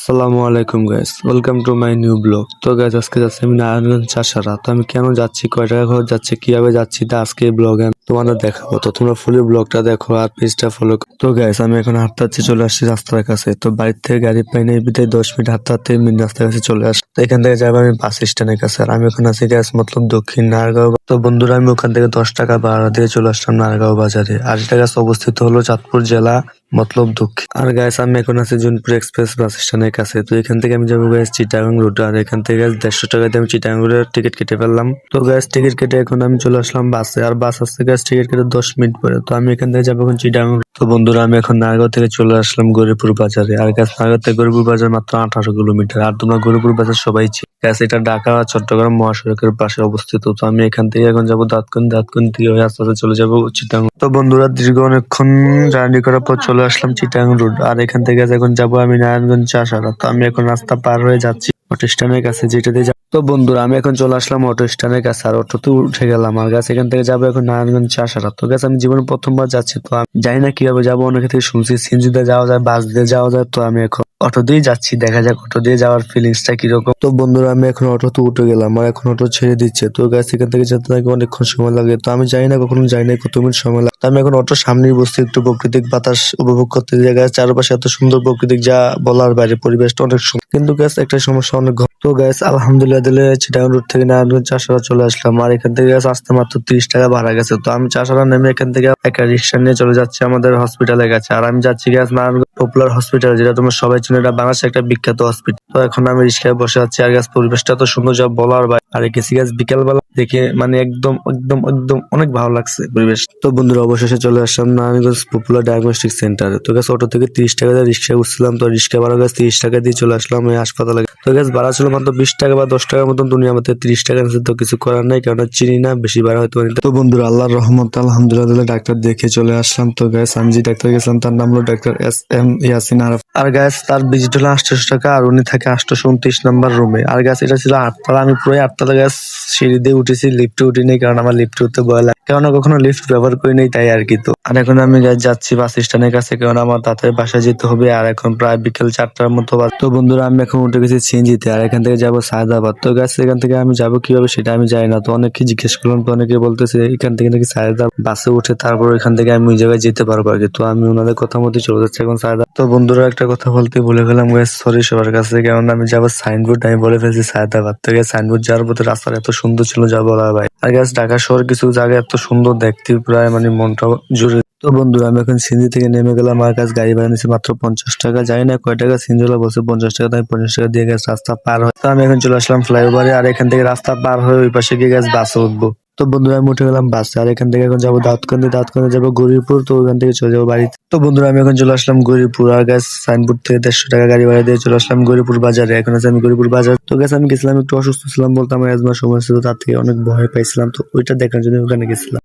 আসসালামু আলাইকুম guys, welcome to my new blog. তো গাইস, আজকে যাচ্ছি আমি নারায়ণগঞ্জ চাষারা। তো আমি কেন যাচ্ছি, কয় টাকা খরচ যাচ্ছে, কিভাবে যাচ্ছি, তা আজকে এই ব্লগে আমি তোমাদের দেখাবো। তো তোমরা ফুলি ব্লগটা দেখো আর পেজটা ফলো। তো গাইস, আমি এখন হাঁটতে হাঁটতে চলে আসছি রাস্তার কাছে। তো বাড়ির থেকে গাড়ি পাই নাই, বিদায় 10 মিনিট হাঁটতে হাঁটতে মেন রাস্তার কাছে চলে আসি। তো এখান থেকে যাবো আমি বাস স্ট্যান্ডের কাছে। আর আমি এখন আছি গাইস মতলব দক্ষিণ নারায়ণগাঁও। তো বন্ধুরা, আমি ওখান থেকে 10 টাকা ভাড়া দিয়ে চলে আসলাম নারায়ণগাঁও বাজারে। আর এটা গাছ অবস্থিত হলো চাঁদপুর জেলা মতলব দক্ষিণ। আর গাইস, আমি এখন আছি জুনপুর এক্সপ্রেস বাস স্ট্যান্ডের কাছে। তো এখান থেকে আমি যাবো গাইস চিটাগাং রুট। আর এখান থেকে 150 টাকা দিয়ে আমি চিটাগাং রুটের টিকিট কেটে ফেললাম। তো গাইস, টিকিট কেটে এখন আমি চলে আসলাম বাসে। আর বাস আসছে গাইস টিকিট কেটে 10 মিনিট পরে। তো আমি এখান থেকে যাবো এখন চিটাগাং। তো বন্ধুরা, আমি এখন নারায়ণগঞ্জ থেকে চলে আসলাম গৌরীপুর বাজারে। আর গাইস, নারায়ণগঞ্জ থেকে গৌরীপুর বাজার মাত্র 18 কিলোমিটার। আর তোমরা গৌরীপুর বাজার সবাই চিনো গাইস, এটা ঢাকা আর চট্টগ্রাম মহাসড়কের পাশে অবস্থিত। তো আমি এখান থেকে এখন যাবো দাঁতকুনি, দাঁতকুনি থেকে হয়ে আস্তে আস্তে চলে যাবো চিটাগাং। তো বন্ধুরা, দীর্ঘ অনেকক্ষণ জার্নি করার পর চলে আসলাম চিটাগাং রোড। আর এখান থেকে এখন যাবো আমি নারায়ণগঞ্জ চাষারা। তো আমি এখন রাস্তা পার হয়ে যাচ্ছি অটো স্ট্যান্ডের কাছে, যেটাতে তো বন্ধুরা, আমি এখন চলে আসলাম অটো স্ট্যান্ডের কাছে। আর অটোতে উঠে গেলাম। আর গাছ এখান থেকে যাবো এখন নারায়ণগঞ্জ চাষারা। তো গাছ আমি জীবনে প্রথমবার যাচ্ছি। তো আমি জানি না কিভাবে যাবো, অনেকে থেকে শুনছি সিএনজি দিয়ে যাওয়া যায়, বাস দিয়ে যাওয়া যায়। তো আমি এখন অটো দিয়ে যাচ্ছি, দেখা যাক অটো দিয়ে যাওয়ার ফিলিংসটা কিরকম। তো বন্ধুরা, আমি এখন অটোতে উঠে গেলাম। আর এখন অটো ছেড়ে দিচ্ছে। তো গাছ এখান থেকে যেতে থাকে অনেকক্ষণ সময় লাগে। তো আমি জানি না, কখনো যাই না কত মিনিট সময় লাগে। তো আমি এখন অটোর সামনেই বসছি, একটু প্রাকৃতিক বাতাস উপভোগ করতে। জায়গায় চারপাশে এত সুন্দর প্রাকৃতিক, যা বলার বাইরে। পরিবেশটা অনেক সুন্দর, কিন্তু গ্যাস একটা সমস্যা, অনেক ঘন। তো গ্যাস আলহামদুলিল্লাহ দিলে চিটাগাং রোড থেকে নারায়ণগঞ্জ চাষারা চলে আসলাম। আর এখান থেকে গ্যাস আসতে মাত্র 30 টাকা ভাড়া গেছে। তো আমি চাষারা নেমে এখান থেকে একটা রিক্সা নিয়ে চলে যাচ্ছি আমাদের হসপিটালের কাছে। আর আমি যাচ্ছি গ্যাস নারায়ণগঞ্জ পপুলার হসপিটাল, যেটা তোমরা সবাই চিনো, এটা বাংলাদেশের একটা বিখ্যাত হসপিটাল। তো এখন আমি রিক্সায় বসে আছি। আর গ্যাস পরিবেশটা তো সুন্দর, যা বলার বাইরে। আর গেছি গ্যাস বিকেলবেলা দেখে, মানে একদম একদম একদম অনেক ভালো লাগছে পরিবেশ। তো বন্ধুরা, অবশেষে চলে আসলাম নারায়ণগঞ্জ পপুলার ডায়াগনস্টিক সেন্টারে। তো গ্যাস অটো থেকে 30 টাকা দিয়ে রিক্সায় উঠছিলাম। তো রিক্সা ভাড়া গ্যাস 30 টাকা দিয়ে চলে আসলাম এই হাসপাতালে। তো গ্যাস ভাড়া ছিল মাত্র 20 টাকা বা 10 টাকার মতন। দুনিয়া আমাদের 30 টাকা নিচে তো কিছু করার নাই, কারণ চিনি না, বেশি ভাড়া হয়তো। তো বন্ধুরা, আল্লাহর রহমত আলহামদুলিল্লাহ ডাক্তার দেখে চলে আসলাম। তো গ্যাস আমি যে ডাক্তার গেছিলাম তার নাম হলো ডাক্তার SM ইয়াসিন আরাফ। আর গ্যাস তার ভিজিট হলো 800 টাকা। আর উনি থাকে 829 নম্বর রুমে। আর গ্যাস এটা ছিল 8 তলা। আমি পুরো 8 তলা গ্যাস সিঁড়ি দিয়ে উঠেছি, লিফটে উঠিনি, কারণ আমার লিফটে উঠতে ভয় লাগে, কারণ কখনো লিফট ব্যবহার করি নাই, তাই আর কি। তো আর এখন আমি গ্যাস যাচ্ছি বাস স্ট্যান্ডের কাছে, কারণ আমার তাড়াতাড়ি বাসায় যেতে হবে। আর এখন প্রায় বিকেল 4টার মতো বাজে। তো বন্ধুরা, আমি এখন উঠে গেছি সিএনজিতে। আর এখান থেকে যাবো সায়দাবাদ। তো গ্যাস এখান থেকে আমি যাবো কিভাবে সেটা আমি জানি না। তো অনেকে জিজ্ঞেস করলাম, তো অনেকে বলতেছে এখান থেকে নাকি সায়দাবাদ বাসে উঠে তারপর এখান থেকে আমি ওই জায়গায় যেতে পারবো আর কি। তো আমি ওনাদের কথা মতো চলে যাচ্ছি এখন সায়দাবাদ। তো বন্ধুরা, একটা কথা বলতে ভুলে গেলাম গ্যাস, সরি সবার কাছে, কারণ আমি যাবো সাইনবোর্ড, আমি বলে ফেলছি সায়দাবাদ। তো গ্যাস সাইনবোর্ড যাওয়ার পথে রাস্তাটা এত সুন্দর ছিল, যা বলা ভাই। আর গ্যাস ঢাকা শহর কিছু জায়গা এত সুন্দর দেখতে, প্রায় মানে মনটাও জুড়ে। তো বন্ধুরা, আমি এখন সিএনজি থেকে নেমে গেলাম। আমার কাছে গাড়ি ভাড়া নিয়েছে মাত্র 50 টাকা। জানি না কয় টাকা সিএনজি ওয়ালা বলছে 50 টাকা। তাই 50 টাকা দিয়ে গেছে রাস্তা পার হয়। তো আমি এখন চলে আসলাম ফ্লাইওভারে। আর এখান থেকে রাস্তা পার হয়ে ওই পাশে গিয়ে গেছে বাসে উঠবো। তো বন্ধুরা, আমি উঠে গেলাম বাসে। আর এখান থেকে এখন যাবো দাউদকান্দি, দাউদকান্দি যাবো গৌরীপুর। তো ওখান থেকে চলে যাবো বাড়িতে। তো বন্ধুরা, আমি এখন চলে আসলাম গৌরীপুর। আর গ্যাস সাইনবোর্ড থেকে 150 টাকা গাড়ি ভাড়া দিয়ে চলে আসলাম গৌরীপুর বাজারে। এখন আছে আমি গৌরীপুর বাজার। তো গ্যাস আমি গেছিলাম, একটু অসুস্থ ছিলাম বলতে, আমার অ্যাজমার সমস্যা ছিল, তার থেকে অনেক ভয় পাইছিলাম। তো ওইটা দেখার জন্য ওখানে গেছিলাম।